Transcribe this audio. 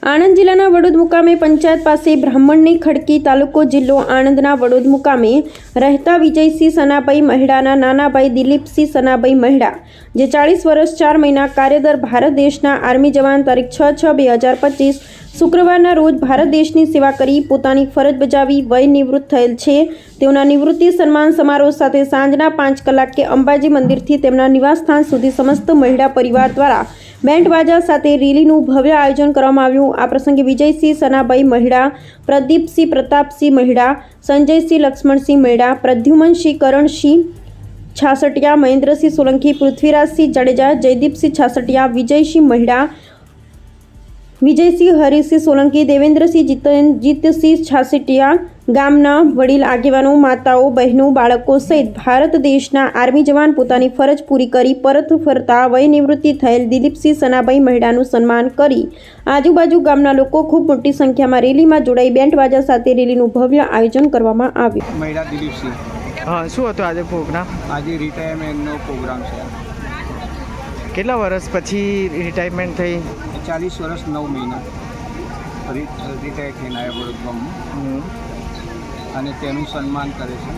આણંદ જિલ્લાના વડોદ મુકામે પંચાયત પાસે બ્રાહ્મણની ખડકી તાલુકો જિલ્લો આણંદના વડોદ મુકામે રહેતા વિજયસિંહ સનાભાઈ મહેડાના નાના ભાઈ દિલીપસિંહ સનાભાઈ મહેડા જે 40 વર્ષ 4 મહિના કાર્યરત ભારત દેશના આર્મી જવાન તારીખ 6/6/2025 શુક્રવારના રોજ ભારત દેશની સેવા કરી પોતાની ફરજ બજાવી વય નિવૃત્ત થયેલ છે। તેઓના નિવૃત્તિ સન્માન સમારોહ સાથે સાંજના 5 કલાકે અંબાજી મંદિરથી તેમના નિવાસસ્થાન સુધી સમસ્ત મહેડા પરિવાર દ્વારા બેન્ડ બાજા સાથે રેલીનું ભવ્ય આયોજન કરવામાં આવ્યું। આ પ્રસંગે વિજયસિંહ સનાભાઈ મહેડા, પ્રદીપસિંહ પ્રતાપસિંહ મહેડા, સંજયસિંહ લક્ષ્મણસિંહ મહેડા, પ્રદ્યુમનસિંહ કરણસિંહ છાસટિયા, મહેન્દ્રસિંહ સોલંકી, પૃથ્વીરાજસિંહ જાડેજા, જયદીપસિંહ છાસટિયા, વિજયસિંહ મહેડા, વિજયસિંહ હરિસિંહ સોલંકી, દેવેન્દ્રસિંહ જીતસિંહ છાસટિયા ગામના વડીલ આગેવાનો, માતાઓ, બહેનો, બાળકો સહિત ભારત દેશના આર્મી જવાન પોતાની ફરજ પૂરી કરી પરત ફરતા વય નિવૃત્તિ થયેલ દિલીપસિંહ સનાભાઈ મહેડાનું સન્માન કરી આજુબાજુ ગામના લોકો ખૂબ મોટી સંખ્યામાં રેલીમાં જોડાઈ બેન્ડ બાજા સાથે રેલીનું ભવ્ય આયોજન કરવામાં આવ્યું। મહેડા દિલીપસિંહ, હા, શું હતો આજે પ્રોગ્રામ? આજે રિટાયરમેન્ટનો પ્રોગ્રામ છે। કેટલા વર્ષ પછી રિટાયરમેન્ટ થઈ? 40 વર્ષ 9 મહિના રિટાયર થઈને આવ્યા વડોદ ગામમાં અને તેનું સન્માન કરે છે।